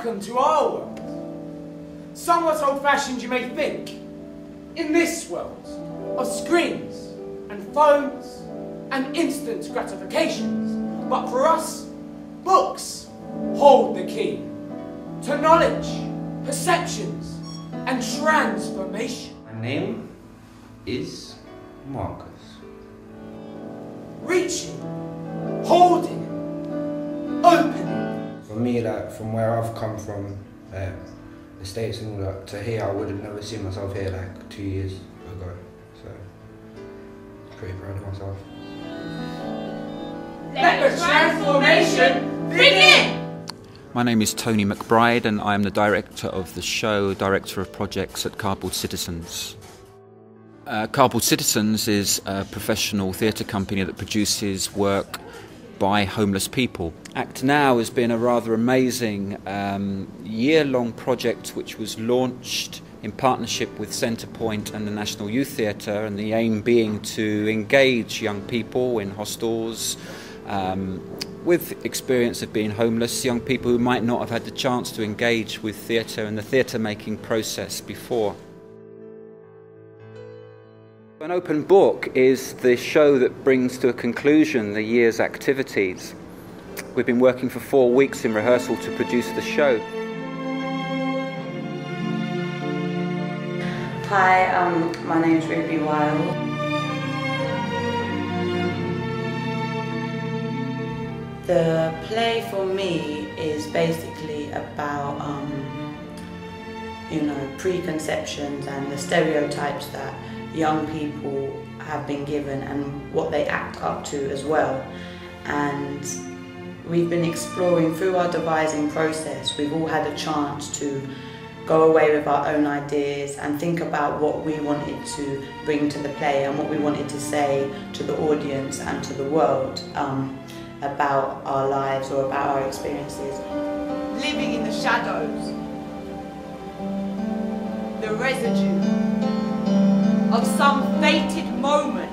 Welcome to our world. Somewhat old-fashioned you may think. In this world of screens and phones and instant gratifications. But for us, books hold the key to knowledge, perceptions and transformation. My name is Marcus. Reaching, holding, opening. For me, like, from where I've come from, the States and all that, to here, I would have never seen myself here like 2 years ago. So, pretty proud of myself. Let the transformation begin! My name is Tony McBride and I am the director of the show, director of projects at Cardboard Citizens. Cardboard Citizens is a professional theatre company that produces work by homeless people. Act Now has been a rather amazing year-long project which was launched in partnership with Centrepoint and the National Youth Theatre, and the aim being to engage young people in hostels with experience of being homeless, young people who might not have had the chance to engage with theatre and the theatre making process before. An open book is the show that brings to a conclusion the year's activities. We've been working for 4 weeks in rehearsal to produce the show. Hi, my name's Ruby Wilde. The play for me is basically about, preconceptions and the stereotypes that young people have been given and what they act up to as well. And we've been exploring through our devising process. We've all had a chance to go away with our own ideas and think about what we wanted to bring to the play and what we wanted to say to the audience and to the world about our lives or about our experiences. Living in the shadows, the residue of some fated moment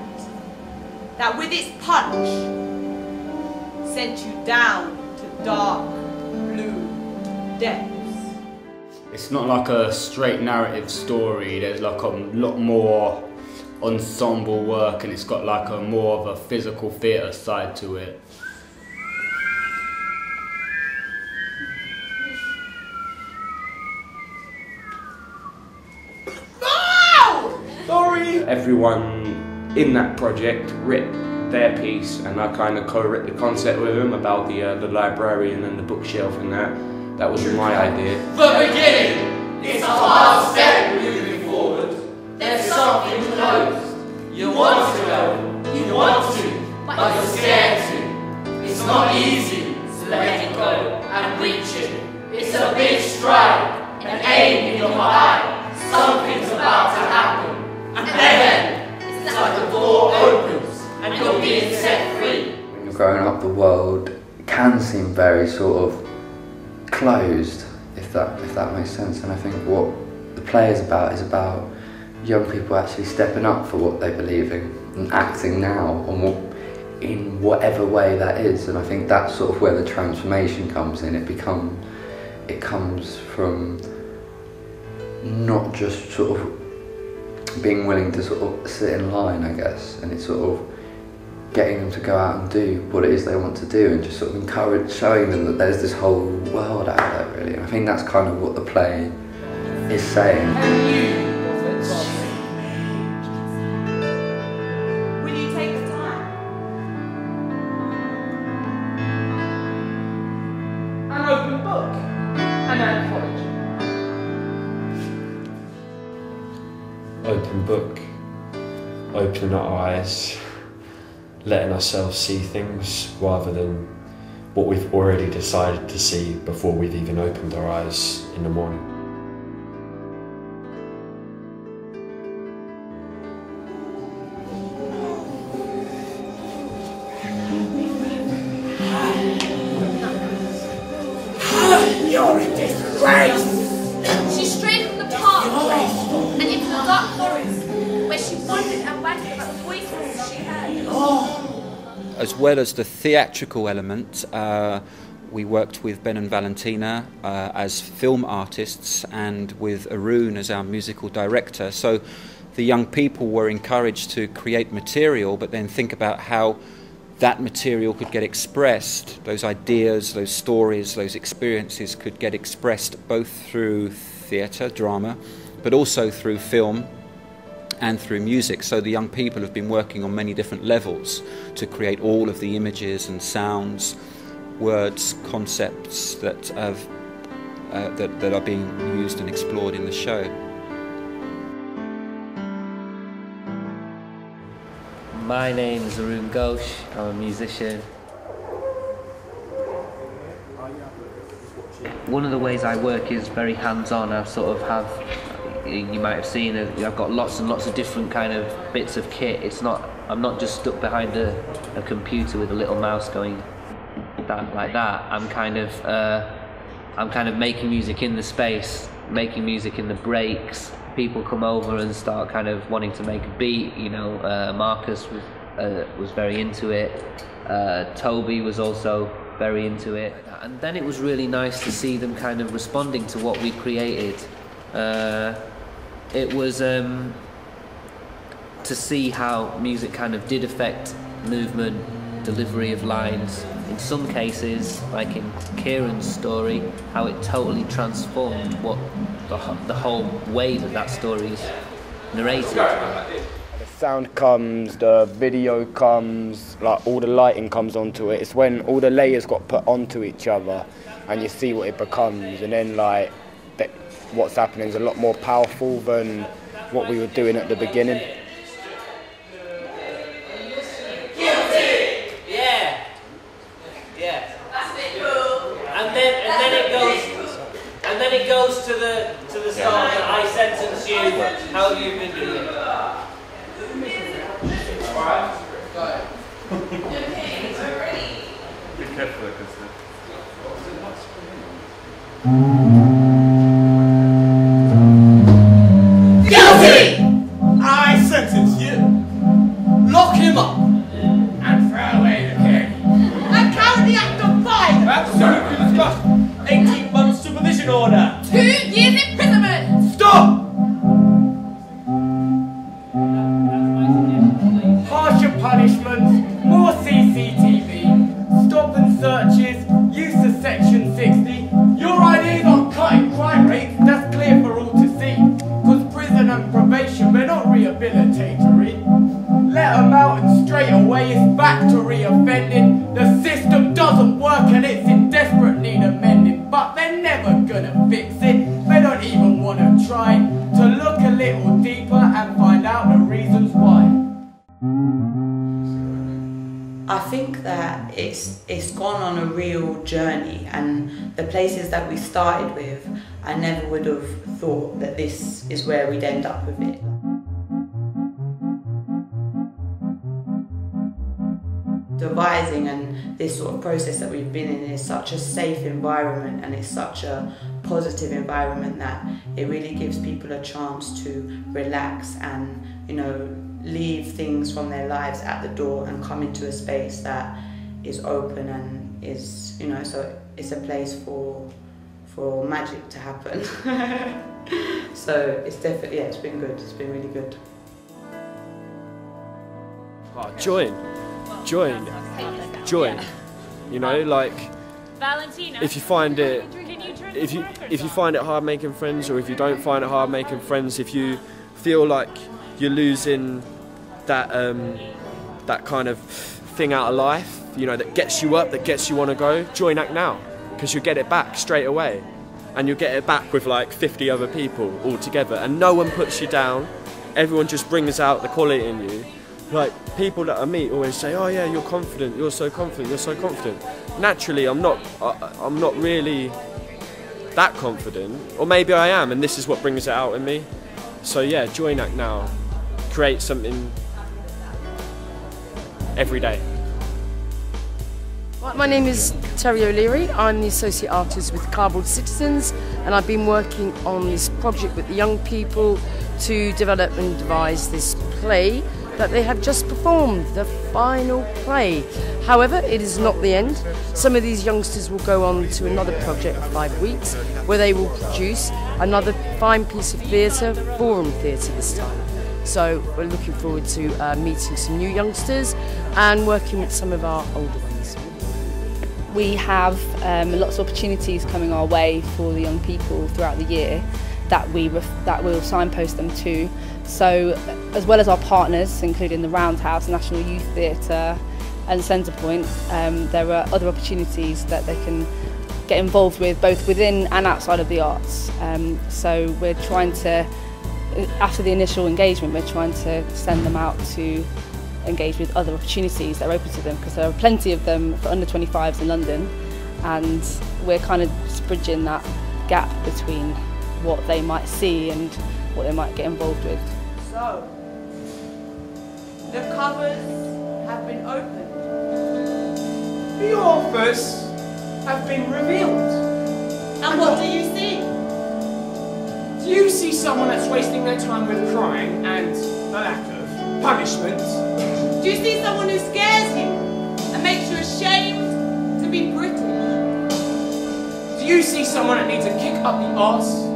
that with its punch sent you down to dark blue depths. It's not like a straight narrative story. There's like a lot more ensemble work, and it's got like a more of a physical theatre side to it. Everyone in that project writ their piece, and I kind of co-wrote the concept with them about the librarian and the bookshelf and that. That was my idea. The beginning! It's a hard step moving forward. There's something closed. You want to go, you want to, but you're scared to. It's not easy to let it go and reach it. It's a big stride, an aim in your eye. Something's about to happen. And then, it's like the door opens and you're being set free. When you're growing up, the world can seem very sort of closed, if that makes sense. And I think what the play is about young people actually stepping up for what they believe in and acting now in whatever way that is. And I think that's sort of where the transformation comes in. It comes from not just sort of being willing to sort of sit in line, I guess, and it's sort of getting them to go out and do what it is they want to do, and just sort of showing them that there's this whole world out there, really. And I think that's kind of what the play is saying. Will you take the time? An open book, an anthology. Open book, opening our eyes, letting ourselves see things rather than what we've already decided to see before we've even opened our eyes in the morning. You're a disgrace! She strayed from the park and into the dark forest, where she wondered and wondered about the voices she heard. As well as the theatrical element, we worked with Ben and Valentina as film artists and with Arun as our musical director. So the young people were encouraged to create material, but then think about how that material could get expressed, those ideas, those stories, those experiences could get expressed both through theatre, drama, but also through film and through music. So the young people have been working on many different levels to create all of the images and sounds, words, concepts that that are being used and explored in the show. My name is Arun Ghosh, I'm a musician. One of the ways I work is very hands-on. I sort of have, you might have seen, I've got lots and lots of different kind of bits of kit. I'm not just stuck behind a computer with a little mouse going like that. I'm kind of making music in the space, making music in the breaks. People come over and start kind of wanting to make a beat. You know, Marcus was very into it. Toby was also very into it. And then it was really nice to see them kind of responding to what we created. It was to see how music kind of did affect movement, delivery of lines. In some cases, like in Kieran's story, how it totally transformed what the whole way that story is narrated. The sound comes, the video comes, like all the lighting comes onto it. It's when all the layers got put onto each other and you see what it becomes, and then like what's happening is a lot more powerful than what we were doing at the beginning. And then it goes to the song that I sentence you. How have you been doing? Alright. Okay, so ready. Be careful, Guilty! I sentence you. Lock him up and throw away the key. And count the act of violence. Absolutely discussed. 18-month supervision order. 2 years imprisonment. Stop! Harsher punishments, more CCTV, stop and searches, use of Section 60. Your ideas on cutting crime rates, that's clear for all to see. Cause prison and probation, they're not rehabilitatory. Let them out and straight away it's back to reoffending. The system doesn't work and it's in desperate need of mending. But they're never gonna fix it. They don't even wanna try to look a little deeper and find out the reasons why. I think that it's gone on a real journey, and the places that we started with, I never would have thought that this is where we'd end up with it. Devising and this sort of process that we've been in is such a safe environment, and it's such a positive environment that it really gives people a chance to relax and, you know, leave things from their lives at the door and come into a space that is open and is, you know, so it's a place for magic to happen. So it's definitely, yeah, it's been good. It's been really good. Oh, join. You know, like Valentina, if you find it, if you find it hard making friends, or if you don't find it hard making friends, if you feel like you're losing that that kind of thing out of life, you know, that gets you up, that gets you want to go, join Act Now, because you'll get it back straight away, and you'll get it back with like 50 other people all together, and no one puts you down. Everyone just brings out the quality in you. Like, people that I meet always say, oh yeah, you're confident, you're so confident, you're so confident. Naturally, I'm not really that confident, or maybe I am, and this is what brings it out in me. So yeah, join Act Now, create something every day. My name is Terry O'Leary. I'm the Associate Artist with Cardboard Citizens, and I've been working on this project with the young people to develop and devise this play that they have just performed the final play. However, it is not the end. Some of these youngsters will go on to another project for 5 weeks, where they will produce another fine piece of theatre, forum theatre this time. So we're looking forward to meeting some new youngsters and working with some of our older ones. We have lots of opportunities coming our way for the young people throughout the year that we'll signpost them to. So as well as our partners, including the Roundhouse, National Youth Theatre and Centrepoint, there are other opportunities that they can get involved with both within and outside of the arts. So we're trying to, after the initial engagement, we're trying to send them out to engage with other opportunities that are open to them, because there are plenty of them for under 25s in London, and we're kind of bridging that gap between what they might see and what they might get involved with. So, the covers have been opened. The authors have been revealed. And what do you see? Do you see someone that's wasting their time with crime and a lack of punishment? Do you see someone who scares you and makes you ashamed to be British? Do you see someone that needs a kick up the arse?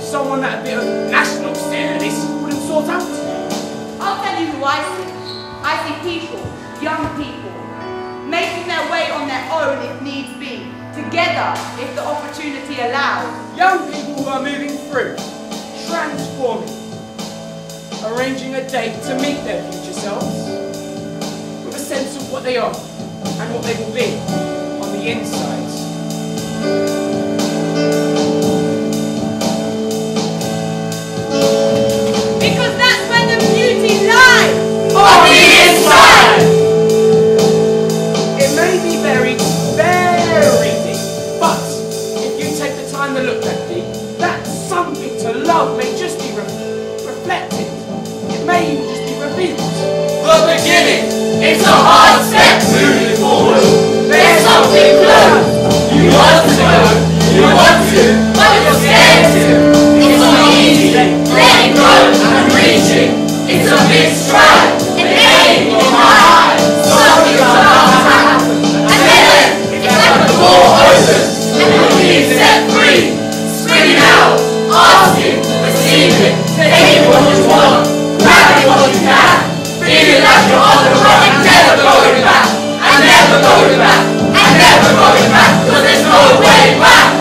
Someone that a bit of national serious wouldn't sort out? I'll tell you who I see. I see people, young people, making their way on their own if needs be, together if the opportunity allows. Young people who are moving through, transforming, arranging a date to meet their future selves, with a sense of what they are and what they will be on the inside. Because that's where the beauty lies! On the inside! It may be buried very deep, but if you take the time to look that deep, that something to love may just be reflected. It may even just be revealed. The beginning! It's a hard step moving forward. There's something close. You want to go, you want to, but you're scared to. It's not easy, letting go and reaching. It's a big stride, an aim in my eye. Something's about to happen, and then it's like the door opens and you're being set free. Screaming out, asking, receiving, taking what you want, grabbing what you can, feeling like you're on the run and never going back, and never going back, and never going back, 'cause there's no way back.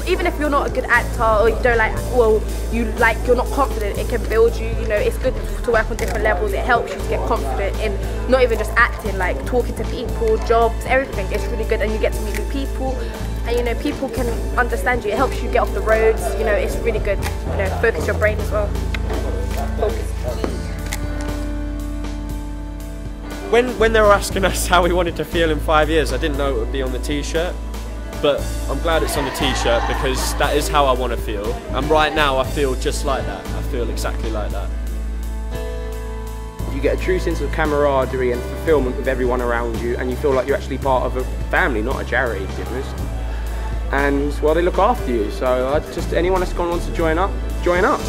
Even if you're not a good actor or you don't you're not confident, it can build you. You know, it's good to work on different levels. It helps you to get confident in not even just acting, like talking to people, jobs, everything. It's really good, and you get to meet new people, and you know, people can understand you. It helps you get off the roads. You know, it's really good. You know, focus your brain as well. Focus. When they were asking us how we wanted to feel in 5 years, I didn't know it would be on the t-shirt. But I'm glad it's on the t-shirt because that is how I want to feel. And right now I feel just like that. I feel exactly like that. You get a true sense of camaraderie and fulfillment with everyone around you, and you feel like you're actually part of a family, not a charity, to be honest. And well, they look after you. So anyone that's gone on to join up, join up.